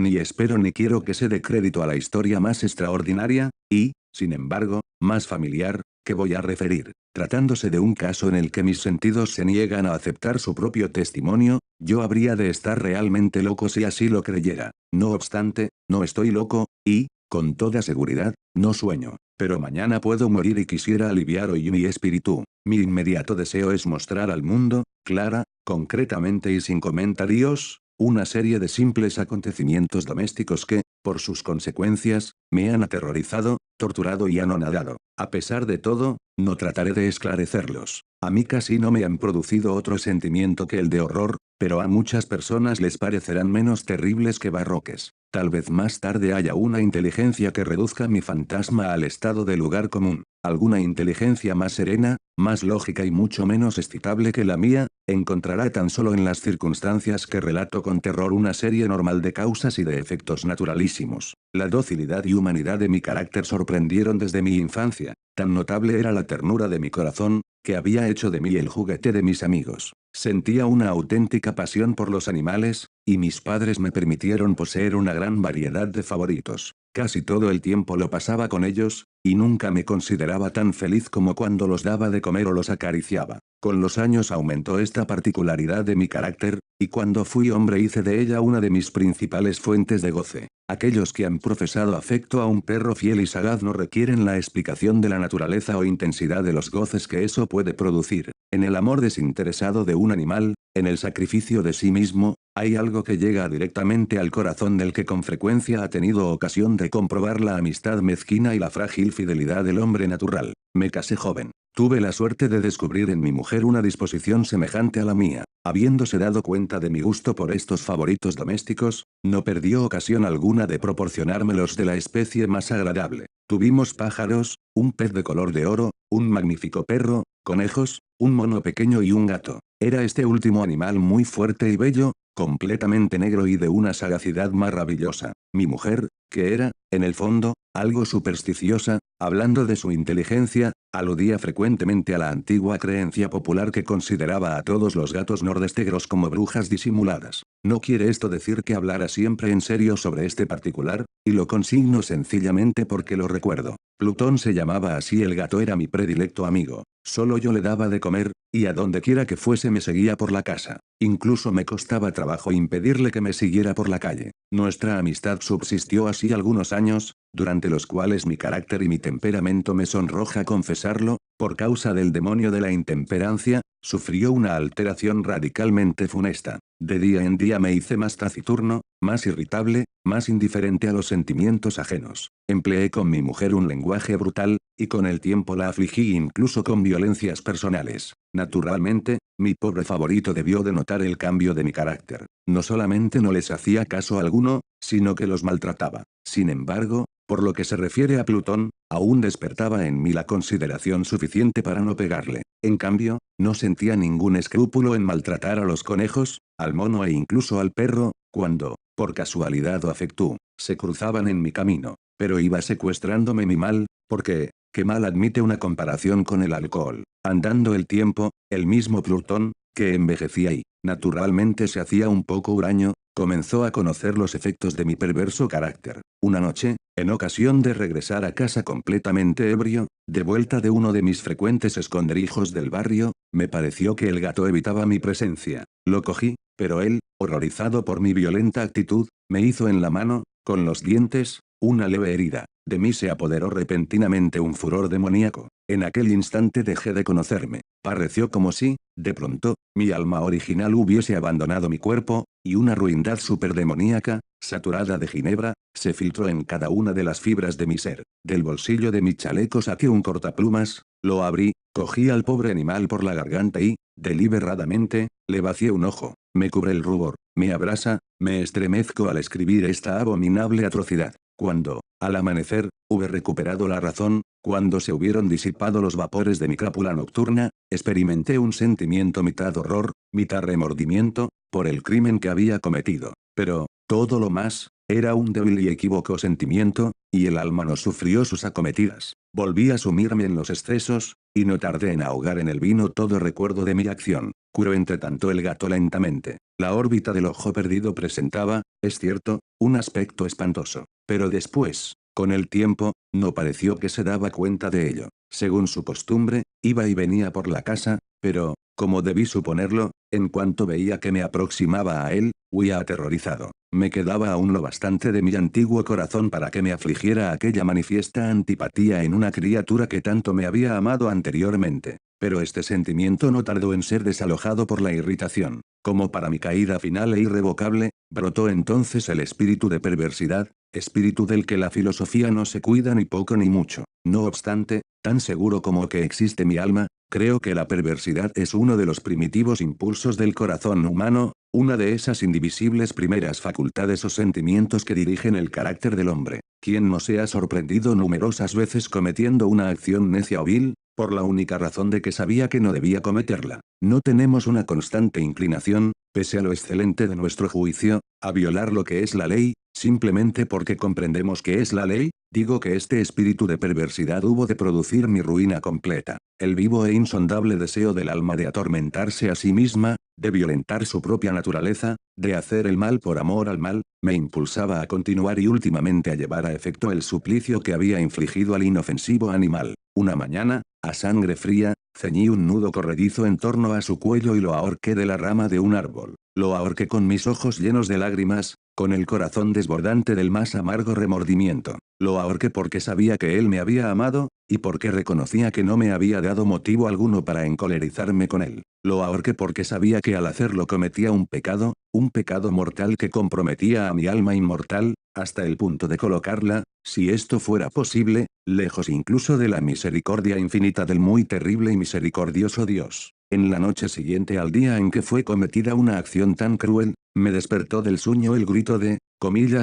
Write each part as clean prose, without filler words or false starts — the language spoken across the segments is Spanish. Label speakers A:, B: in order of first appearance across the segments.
A: ni espero ni quiero que se dé crédito a la historia más extraordinaria, y, sin embargo, más familiar, que voy a referir. Tratándose de un caso en el que mis sentidos se niegan a aceptar su propio testimonio, yo habría de estar realmente loco si así lo creyera. No obstante, no estoy loco, y, con toda seguridad, no sueño. Pero mañana puedo morir y quisiera aliviar hoy mi espíritu. Mi inmediato deseo es mostrar al mundo, clara, concretamente y sin comentarios, una serie de simples acontecimientos domésticos que, por sus consecuencias, me han aterrorizado, torturado y anonadado. A pesar de todo, no trataré de esclarecerlos. A mí casi no me han producido otro sentimiento que el de horror, pero a muchas personas les parecerán menos terribles que barroques. Tal vez más tarde haya una inteligencia que reduzca mi fantasma al estado de lugar común. Alguna inteligencia más serena, más lógica y mucho menos excitable que la mía, encontrará tan solo en las circunstancias que relato con terror una serie normal de causas y de efectos naturalísimos. La docilidad y humanidad de mi carácter sorprendieron desde mi infancia. Tan notable era la ternura de mi corazón, que había hecho de mí el juguete de mis amigos. Sentía una auténtica pasión por los animales, y mis padres me permitieron poseer una gran variedad de favoritos. Casi todo el tiempo lo pasaba con ellos, y nunca me consideraba tan feliz como cuando los daba de comer o los acariciaba. Con los años aumentó esta particularidad de mi carácter, y cuando fui hombre hice de ella una de mis principales fuentes de goce. Aquellos que han profesado afecto a un perro fiel y sagaz no requieren la explicación de la naturaleza o intensidad de los goces que eso puede producir. En el amor desinteresado de un animal, en el sacrificio de sí mismo, hay algo que llega directamente al corazón del que con frecuencia ha tenido ocasión de comprobar la amistad mezquina y la frágil fidelidad del hombre natural. Me casé joven. Tuve la suerte de descubrir en mi mujer una disposición semejante a la mía. Habiéndose dado cuenta de mi gusto por estos favoritos domésticos, no perdió ocasión alguna de proporcionármelos de la especie más agradable. Tuvimos pájaros, un pez de color de oro, un magnífico perro, conejos, un mono pequeño y un gato. Era este último animal muy fuerte y bello, completamente negro y de una sagacidad maravillosa. Mi mujer, que era, en el fondo, algo supersticiosa, hablando de su inteligencia, aludía frecuentemente a la antigua creencia popular que consideraba a todos los gatos nordestegros como brujas disimuladas. No quiere esto decir que hablara siempre en serio sobre este particular, y lo consigno sencillamente porque lo recuerdo. Plutón se llamaba así, el gato era mi predilecto amigo. Solo yo le daba de comer, y a donde quiera que fuese me seguía por la casa. Incluso me costaba trabajo impedirle que me siguiera por la calle. Nuestra amistad subsistió así algunos años, durante los cuales mi carácter y mi temperamento, me sonroja confesarlo, por causa del demonio de la intemperancia, sufrió una alteración radicalmente funesta. De día en día me hice más taciturno, más irritable, más indiferente a los sentimientos ajenos. Empleé con mi mujer un lenguaje brutal, y con el tiempo la afligí incluso con violencias personales. Naturalmente, mi pobre favorito debió de notar el cambio de mi carácter. No solamente no les hacía caso alguno, sino que los maltrataba. Sin embargo, por lo que se refiere a Plutón, aún despertaba en mí la consideración suficiente para no pegarle. En cambio, no sentía ningún escrúpulo en maltratar a los conejos, al mono e incluso al perro, cuando, por casualidad o afecto, se cruzaban en mi camino. Pero iba secuestrándome mi mal, porque, qué mal admite una comparación con el alcohol. Andando el tiempo, el mismo Plutón, que envejecía y, naturalmente se hacía un poco huraño, comenzó a conocer los efectos de mi perverso carácter. Una noche, en ocasión de regresar a casa completamente ebrio, de vuelta de uno de mis frecuentes esconderijos del barrio, me pareció que el gato evitaba mi presencia. Lo cogí, pero él, horrorizado por mi violenta actitud, me hizo en la mano, con los dientes, una leve herida. De mí se apoderó repentinamente un furor demoníaco. En aquel instante dejé de conocerme. Pareció como si, de pronto, mi alma original hubiese abandonado mi cuerpo, y una ruindad superdemoníaca, saturada de ginebra, se filtró en cada una de las fibras de mi ser. Del bolsillo de mi chaleco saqué un cortaplumas, lo abrí, cogí al pobre animal por la garganta y, deliberadamente, le vacié un ojo. Me cubre el rubor, me abrasa, me estremezco al escribir esta abominable atrocidad. Cuando, al amanecer, hube recuperado la razón, cuando se hubieron disipado los vapores de mi crápula nocturna, experimenté un sentimiento mitad horror, mitad remordimiento, por el crimen que había cometido. Pero, todo lo más, era un débil y equívoco sentimiento, y el alma no sufrió sus acometidas. Volví a sumirme en los excesos, y no tardé en ahogar en el vino todo recuerdo de mi acción. Curó entre tanto el gato lentamente. La órbita del ojo perdido presentaba, es cierto, un aspecto espantoso. Pero después, con el tiempo, no pareció que se daba cuenta de ello. Según su costumbre, iba y venía por la casa, pero, como debí suponerlo, en cuanto veía que me aproximaba a él, huía aterrorizado. Me quedaba aún lo bastante de mi antiguo corazón para que me afligiera aquella manifiesta antipatía en una criatura que tanto me había amado anteriormente. Pero este sentimiento no tardó en ser desalojado por la irritación. Como para mi caída final e irrevocable, brotó entonces el espíritu de perversidad, espíritu del que la filosofía no se cuida ni poco ni mucho. No obstante, tan seguro como que existe mi alma, creo que la perversidad es uno de los primitivos impulsos del corazón humano, una de esas indivisibles primeras facultades o sentimientos que dirigen el carácter del hombre. ¿Quién no se ha sorprendido numerosas veces cometiendo una acción necia o vil, por la única razón de que sabía que no debía cometerla? No tenemos una constante inclinación, pese a lo excelente de nuestro juicio, a violar lo que es la ley, simplemente porque comprendemos que es la ley. Digo que este espíritu de perversidad hubo de producir mi ruina completa. El vivo e insondable deseo del alma de atormentarse a sí misma, de violentar su propia naturaleza, de hacer el mal por amor al mal, me impulsaba a continuar y últimamente a llevar a efecto el suplicio que había infligido al inofensivo animal. Una mañana, a sangre fría, ceñí un nudo corredizo en torno a su cuello y lo ahorqué de la rama de un árbol. Lo ahorqué con mis ojos llenos de lágrimas, con el corazón desbordante del más amargo remordimiento. Lo ahorqué porque sabía que él me había amado, y porque reconocía que no me había dado motivo alguno para encolerizarme con él. Lo ahorqué porque sabía que al hacerlo cometía un pecado mortal que comprometía a mi alma inmortal, hasta el punto de colocarla, si esto fuera posible, lejos incluso de la misericordia infinita del muy terrible y misericordioso Dios. En la noche siguiente al día en que fue cometida una acción tan cruel, me despertó del sueño el grito de,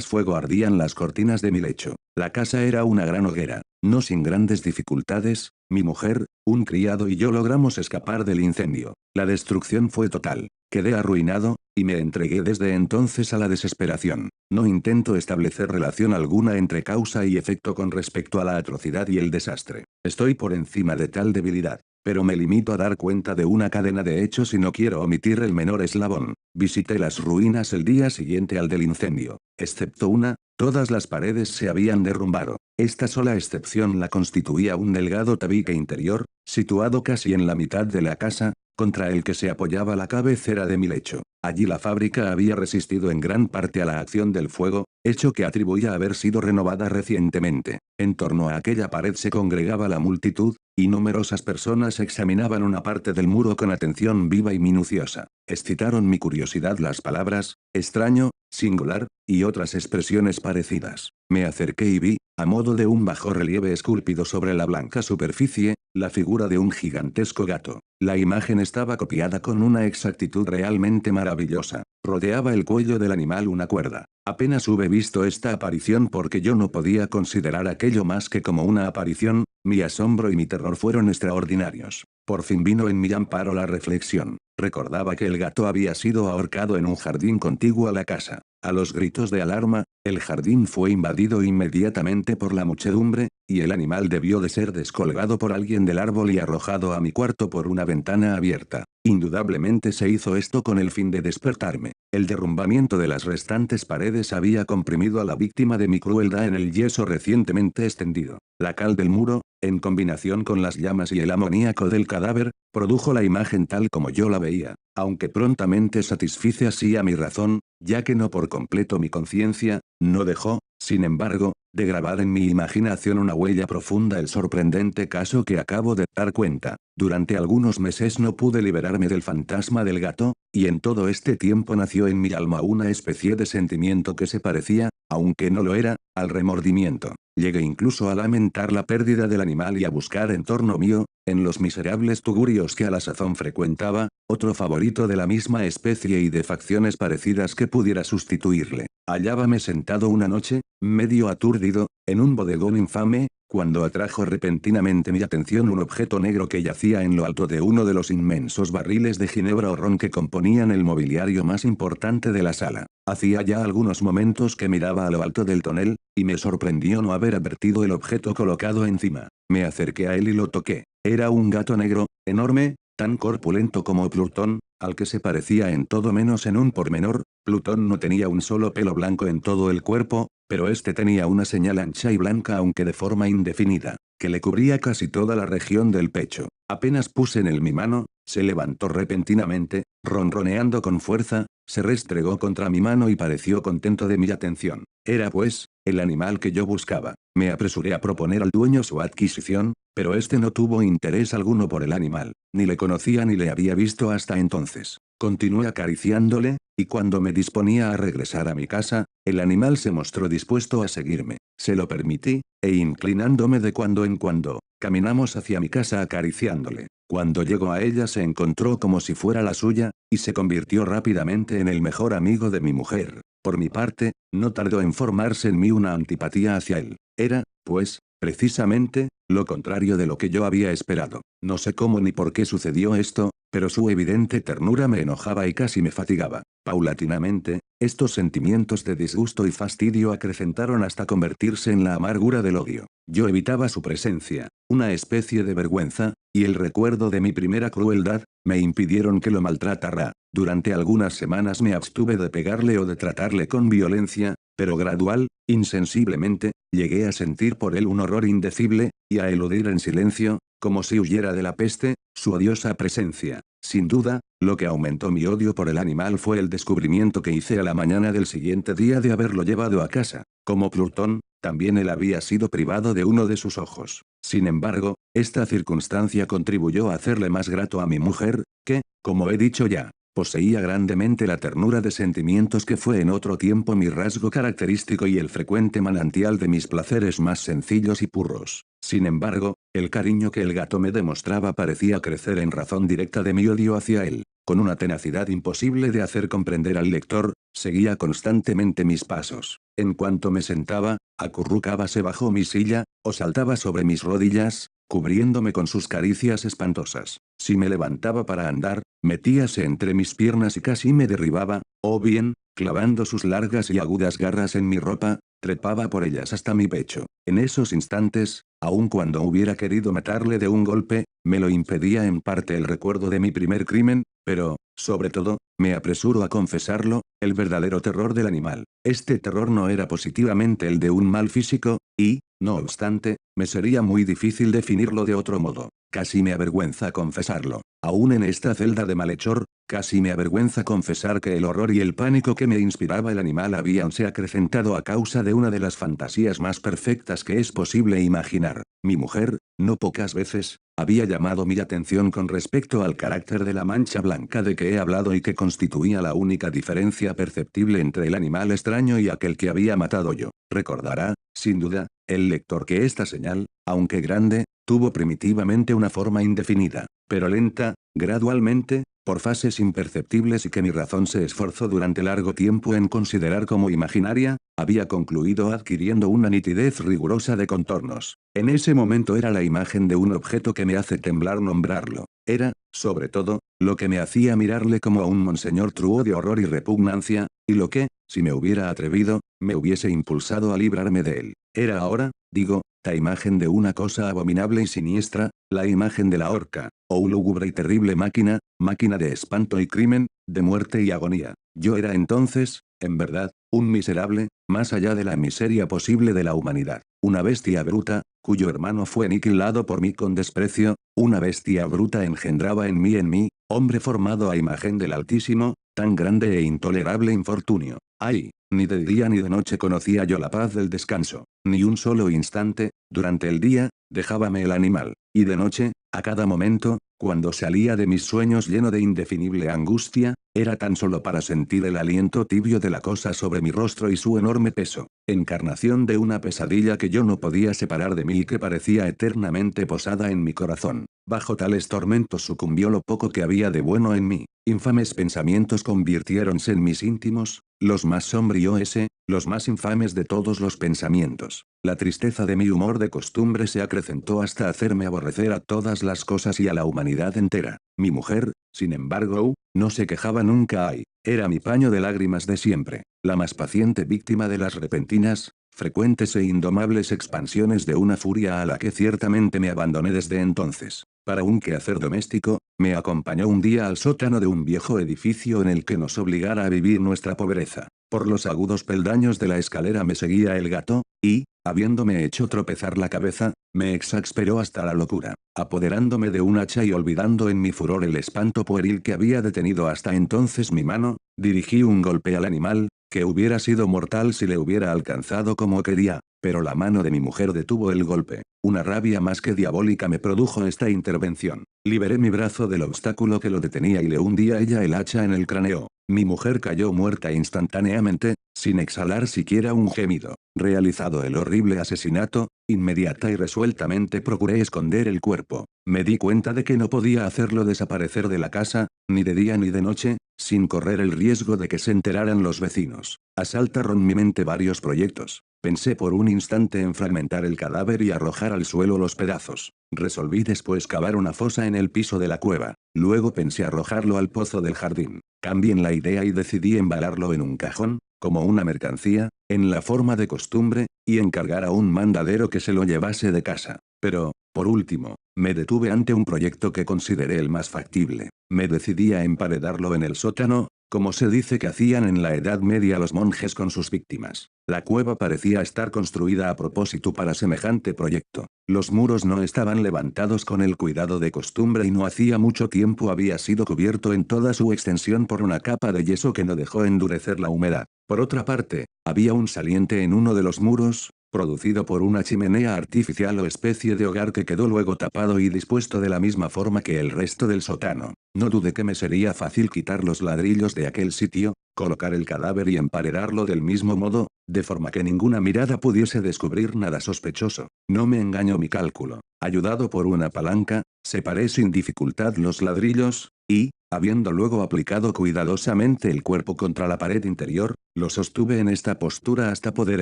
A: fuego ardían las cortinas de mi lecho. La casa era una gran hoguera. No sin grandes dificultades, mi mujer, un criado y yo logramos escapar del incendio. La destrucción fue total. Quedé arruinado, y me entregué desde entonces a la desesperación. No intento establecer relación alguna entre causa y efecto con respecto a la atrocidad y el desastre. Estoy por encima de tal debilidad. Pero me limito a dar cuenta de una cadena de hechos y no quiero omitir el menor eslabón. Visité las ruinas el día siguiente al del incendio. Excepto una, todas las paredes se habían derrumbado. Esta sola excepción la constituía un delgado tabique interior, situado casi en la mitad de la casa, contra el que se apoyaba la cabecera de mi lecho. Allí la fábrica había resistido en gran parte a la acción del fuego, hecho que atribuía a haber sido renovada recientemente. En torno a aquella pared se congregaba la multitud, y numerosas personas examinaban una parte del muro con atención viva y minuciosa. Excitaron mi curiosidad las palabras, extraño, singular, y otras expresiones parecidas. Me acerqué y vi, a modo de un bajorrelieve esculpido sobre la blanca superficie, la figura de un gigantesco gato. La imagen estaba copiada con una exactitud realmente maravillosa. Rodeaba el cuello del animal una cuerda. Apenas hube visto esta aparición porque yo no podía considerar aquello más que como una aparición, mi asombro y mi terror fueron extraordinarios. Por fin vino en mi amparo la reflexión. Recordaba que el gato había sido ahorcado en un jardín contiguo a la casa. A los gritos de alarma, el jardín fue invadido inmediatamente por la muchedumbre, y el animal debió de ser descolgado por alguien del árbol y arrojado a mi cuarto por una ventana abierta. Indudablemente se hizo esto con el fin de despertarme. El derrumbamiento de las restantes paredes había comprimido a la víctima de mi crueldad en el yeso recientemente extendido. La cal del muro, en combinación con las llamas y el amoníaco del cadáver, produjo la imagen tal como yo la veía, aunque prontamente satisfice así a mi razón, ya que no por completo mi conciencia, no dejó, sin embargo, de grabar en mi imaginación una huella profunda el sorprendente caso que acabo de dar cuenta. Durante algunos meses no pude liberarme del fantasma del gato, y en todo este tiempo nació en mi alma una especie de sentimiento que se parecía, aunque no lo era, al remordimiento. Llegué incluso a lamentar la pérdida del animal y a buscar en torno mío, en los miserables tugurios que a la sazón frecuentaba, otro favorito de la misma especie y de facciones parecidas que pudiera sustituirle. Hallábame sentado una noche, medio aturdido, en un bodegón infame, cuando atrajo repentinamente mi atención un objeto negro que yacía en lo alto de uno de los inmensos barriles de ginebra o ron que componían el mobiliario más importante de la sala. Hacía ya algunos momentos que miraba a lo alto del tonel, y me sorprendió no haber advertido el objeto colocado encima. Me acerqué a él y lo toqué. Era un gato negro, enorme, tan corpulento como Plutón, al que se parecía en todo menos en un pormenor. Plutón no tenía un solo pelo blanco en todo el cuerpo, pero este tenía una señal ancha y blanca aunque de forma indefinida, que le cubría casi toda la región del pecho. Apenas puse en él mi mano, se levantó repentinamente, ronroneando con fuerza, se restregó contra mi mano y pareció contento de mi atención. Era pues, el animal que yo buscaba. Me apresuré a proponer al dueño su adquisición, pero este no tuvo interés alguno por el animal, ni le conocía ni le había visto hasta entonces. Continué acariciándole, y cuando me disponía a regresar a mi casa, el animal se mostró dispuesto a seguirme. Se lo permití, e inclinándome de cuando en cuando, caminamos hacia mi casa acariciándole. Cuando llegó a ella se encontró como si fuera la suya, y se convirtió rápidamente en el mejor amigo de mi mujer. Por mi parte, no tardó en formarse en mí una antipatía hacia él. Era, pues, precisamente, lo contrario de lo que yo había esperado. No sé cómo ni por qué sucedió esto, pero su evidente ternura me enojaba y casi me fatigaba. Paulatinamente, estos sentimientos de disgusto y fastidio acrecentaron hasta convertirse en la amargura del odio. Yo evitaba su presencia, una especie de vergüenza, y el recuerdo de mi primera crueldad, me impidieron que lo maltratara. Durante algunas semanas me abstuve de pegarle o de tratarle con violencia, pero gradual, insensiblemente, llegué a sentir por él un horror indecible, y a eludir en silencio, como si huyera de la peste, su odiosa presencia. Sin duda, lo que aumentó mi odio por el animal fue el descubrimiento que hice a la mañana del siguiente día de haberlo llevado a casa. Como Plutón, también él había sido privado de uno de sus ojos. Sin embargo, esta circunstancia contribuyó a hacerle más grato a mi mujer, que, como he dicho ya, poseía grandemente la ternura de sentimientos que fue en otro tiempo mi rasgo característico y el frecuente manantial de mis placeres más sencillos y purros. Sin embargo, el cariño que el gato me demostraba parecía crecer en razón directa de mi odio hacia él. Con una tenacidad imposible de hacer comprender al lector, seguía constantemente mis pasos. En cuanto me sentaba, acurrucábase bajo mi silla, o saltaba sobre mis rodillas, cubriéndome con sus caricias espantosas. Si me levantaba para andar, metíase entre mis piernas y casi me derribaba, o bien, clavando sus largas y agudas garras en mi ropa, trepaba por ellas hasta mi pecho. En esos instantes, aun cuando hubiera querido matarle de un golpe, me lo impedía en parte el recuerdo de mi primer crimen, pero, sobre todo, me apresuro a confesarlo, el verdadero terror del animal. Este terror no era positivamente el de un mal físico, y, no obstante, me sería muy difícil definirlo de otro modo. Casi me avergüenza confesarlo. Aún en esta celda de malhechor, casi me avergüenza confesar que el horror y el pánico que me inspiraba el animal habíanse acrecentado a causa de una de las fantasías más perfectas que es posible imaginar. Mi mujer, no pocas veces, había llamado mi atención con respecto al carácter de la mancha blanca de que he hablado y que constituía la única diferencia perceptible entre el animal extraño y aquel que había matado yo. Recordará, sin duda, el lector que esta señal, aunque grande, tuvo primitivamente una forma indefinida, pero lenta, gradualmente, por fases imperceptibles y que mi razón se esforzó durante largo tiempo en considerar como imaginaria, había concluido adquiriendo una nitidez rigurosa de contornos. En ese momento era la imagen de un objeto que me hace temblar nombrarlo. Era, sobre todo, lo que me hacía mirarle como a un monseñor truo de horror y repugnancia, y lo que, si me hubiera atrevido, me hubiese impulsado a librarme de él. Era ahora, digo, la imagen de una cosa abominable y siniestra, la imagen de la horca, o lúgubre y terrible máquina, máquina de espanto y crimen, de muerte y agonía. Yo era entonces, en verdad, un miserable, más allá de la miseria posible de la humanidad. Una bestia bruta, cuyo hermano fue aniquilado por mí con desprecio, una bestia bruta engendraba en mí, hombre formado a imagen del Altísimo, tan grande e intolerable infortunio. ¡Ay! Ni de día ni de noche conocía yo la paz del descanso. Ni un solo instante, durante el día, dejábame el animal. Y de noche, a cada momento, cuando salía de mis sueños lleno de indefinible angustia, era tan solo para sentir el aliento tibio de la cosa sobre mi rostro y su enorme peso. Encarnación de una pesadilla que yo no podía separar de mí y que parecía eternamente posada en mi corazón. Bajo tales tormentos sucumbió lo poco que había de bueno en mí. Infames pensamientos convirtiéronse en mis íntimos, los más sombrío ese, los más infames de todos los pensamientos. La tristeza de mi humor de costumbre se acrecentó hasta hacerme aborrecer a todas las cosas y a la humanidad entera. Mi mujer, sin embargo, no se quejaba nunca. Era mi paño de lágrimas de siempre, la más paciente víctima de las repentinas, frecuentes e indomables expansiones de una furia a la que ciertamente me abandoné desde entonces. para un quehacer doméstico, me acompañó un día al sótano de un viejo edificio en el que nos obligara a vivir nuestra pobreza. Por los agudos peldaños de la escalera me seguía el gato, y, habiéndome hecho tropezar la cabeza, me exasperó hasta la locura. Apoderándome de un hacha y olvidando en mi furor el espanto pueril que había detenido hasta entonces mi mano, dirigí un golpe al animal, que hubiera sido mortal si le hubiera alcanzado como quería, pero la mano de mi mujer detuvo el golpe. Una rabia más que diabólica me produjo esta intervención. Liberé mi brazo del obstáculo que lo detenía y le hundí a ella el hacha en el cráneo. Mi mujer cayó muerta instantáneamente, sin exhalar siquiera un gemido. Realizado el horrible asesinato, inmediata y resueltamente procuré esconder el cuerpo. Me di cuenta de que no podía hacerlo desaparecer de la casa, ni de día ni de noche, sin correr el riesgo de que se enteraran los vecinos. Asaltaron mi mente varios proyectos. Pensé por un instante en fragmentar el cadáver y arrojar al suelo los pedazos. Resolví después cavar una fosa en el piso de la cueva. Luego pensé arrojarlo al pozo del jardín. Cambié la idea y decidí embalarlo en un cajón, como una mercancía, en la forma de costumbre, y encargar a un mandadero que se lo llevase de casa. Pero, por último, me detuve ante un proyecto que consideré el más factible. Me decidí a emparedarlo en el sótano, como se dice que hacían en la Edad Media los monjes con sus víctimas. La cueva parecía estar construida a propósito para semejante proyecto. Los muros no estaban levantados con el cuidado de costumbre y no hacía mucho tiempo había sido cubierto en toda su extensión por una capa de yeso que no dejó endurecer la humedad. Por otra parte, había un saliente en uno de los muros, producido por una chimenea artificial o especie de hogar que quedó luego tapado y dispuesto de la misma forma que el resto del sótano. No dudé que me sería fácil quitar los ladrillos de aquel sitio, colocar el cadáver y emparedarlo del mismo modo, de forma que ninguna mirada pudiese descubrir nada sospechoso. No me engañó mi cálculo. Ayudado por una palanca, separé sin dificultad los ladrillos, y, habiendo luego aplicado cuidadosamente el cuerpo contra la pared interior, lo sostuve en esta postura hasta poder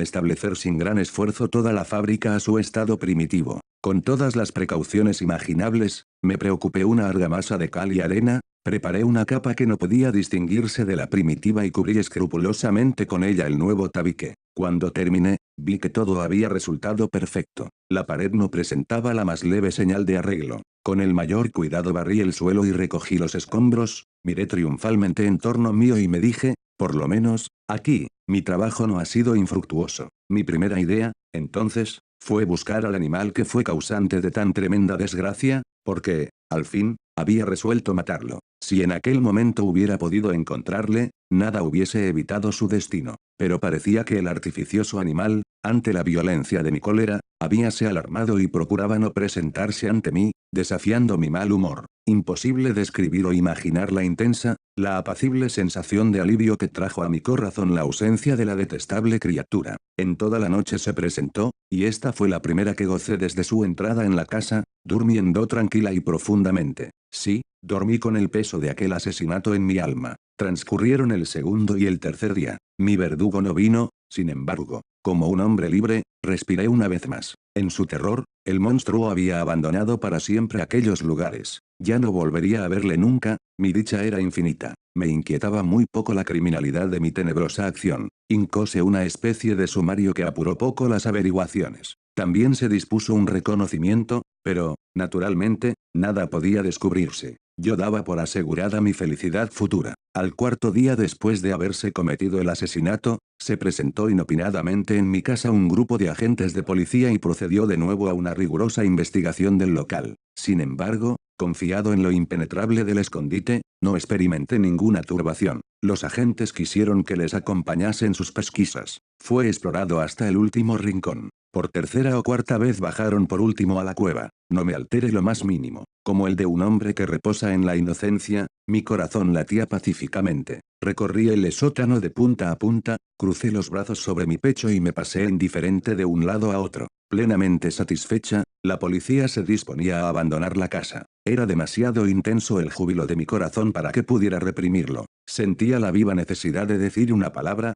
A: establecer sin gran esfuerzo toda la fábrica a su estado primitivo. Con todas las precauciones imaginables, me preocupé una argamasa de cal y arena, preparé una capa que no podía distinguirse de la primitiva y cubrí escrupulosamente con ella el nuevo tabique. Cuando terminé, vi que todo había resultado perfecto. La pared no presentaba la más leve señal de arreglo. Con el mayor cuidado barrí el suelo y recogí los escombros, miré triunfalmente en torno mío y me dije, por lo menos, aquí, mi trabajo no ha sido infructuoso. Mi primera idea, entonces, fue buscar al animal que fue causante de tan tremenda desgracia, porque, al fin, había resuelto matarlo. Si en aquel momento hubiera podido encontrarle, nada hubiese evitado su destino. Pero parecía que el artificioso animal, ante la violencia de mi cólera, habíase alarmado y procuraba no presentarse ante mí, desafiando mi mal humor. Imposible describir o imaginar la intensa, la apacible sensación de alivio que trajo a mi corazón la ausencia de la detestable criatura. En toda la noche se presentó, y esta fue la primera que gocé desde su entrada en la casa, durmiendo tranquila y profundamente. Sí, dormí con el peso de aquel asesinato en mi alma. Transcurrieron el segundo y el tercer día. Mi verdugo no vino, sin embargo. Como un hombre libre, respiré una vez más. En su terror, el monstruo había abandonado para siempre aquellos lugares. Ya no volvería a verle nunca, mi dicha era infinita. Me inquietaba muy poco la criminalidad de mi tenebrosa acción. Incóse una especie de sumario que apuró poco las averiguaciones. También se dispuso un reconocimiento, pero, naturalmente, nada podía descubrirse. Yo daba por asegurada mi felicidad futura. Al cuarto día después de haberse cometido el asesinato, se presentó inopinadamente en mi casa un grupo de agentes de policía y procedió de nuevo a una rigurosa investigación del local. Sin embargo, confiado en lo impenetrable del escondite, no experimenté ninguna turbación. Los agentes quisieron que les acompañase en sus pesquisas. Fue explorado hasta el último rincón. Por tercera o cuarta vez bajaron por último a la cueva. No me altere lo más mínimo. Como el de un hombre que reposa en la inocencia, mi corazón latía pacíficamente. Recorrí el sótano de punta a punta, crucé los brazos sobre mi pecho y me pasé indiferente de un lado a otro. Plenamente satisfecha, la policía se disponía a abandonar la casa. Era demasiado intenso el júbilo de mi corazón para que pudiera reprimirlo. Sentía la viva necesidad de decir una palabra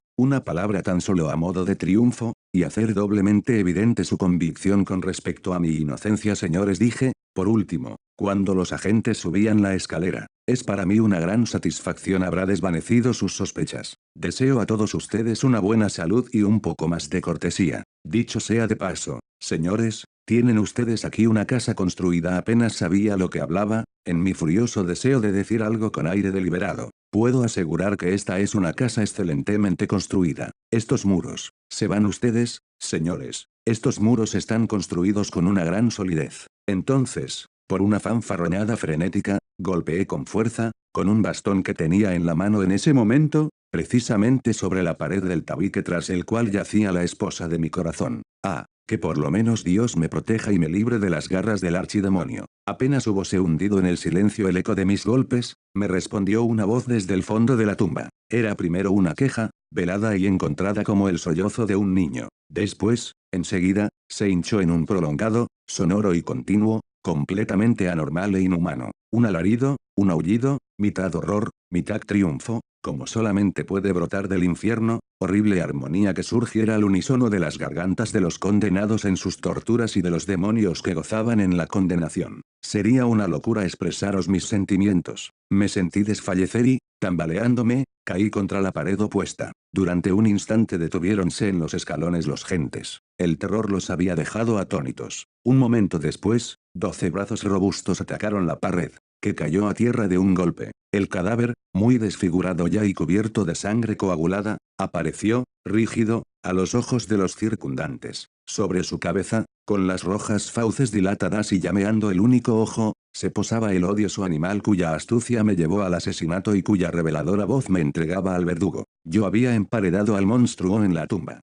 A: tan solo a modo de triunfo, y hacer doblemente evidente su convicción con respecto a mi inocencia. Señores, dije, por último, cuando los agentes subían la escalera, es para mí una gran satisfacción habrá desvanecido sus sospechas. Deseo a todos ustedes una buena salud y un poco más de cortesía. Dicho sea de paso, señores, Tienen ustedes aquí una casa construida. Apenas sabía lo que hablaba, en mi furioso deseo de decir algo con aire deliberado. Puedo asegurar que esta es una casa excelentemente construida. Estos muros. ¿Se van ustedes, señores? Estos muros están construidos con una gran solidez. Entonces, por una fanfarronada frenética, golpeé con fuerza, con un bastón que tenía en la mano en ese momento, precisamente sobre la pared del tabique tras el cual yacía la esposa de mi corazón. Ah, que por lo menos Dios me proteja y me libre de las garras del archidemonio. Apenas hubose hundido en el silencio el eco de mis golpes, me respondió una voz desde el fondo de la tumba. Era primero una queja, velada y encontrada como el sollozo de un niño. Después, enseguida, se hinchó en un prolongado, sonoro y continuo, completamente anormal e inhumano. Un alarido, un aullido, mitad horror, mitad triunfo, como solamente puede brotar del infierno, horrible armonía que surgiera al unísono de las gargantas de los condenados en sus torturas y de los demonios que gozaban en la condenación. Sería una locura expresaros mis sentimientos. Me sentí desfallecer y, tambaleándome, caí contra la pared opuesta. Durante un instante detuviéronse en los escalones los gentes. El terror los había dejado atónitos. Un momento después, 12 brazos robustos atacaron la pared, que cayó a tierra de un golpe. El cadáver, muy desfigurado ya y cubierto de sangre coagulada, apareció, rígido, a los ojos de los circundantes. Sobre su cabeza, con las rojas fauces dilatadas y llameando el único ojo, se posaba el odioso animal cuya astucia me llevó al asesinato y cuya reveladora voz me entregaba al verdugo. Yo había emparedado al monstruo en la tumba.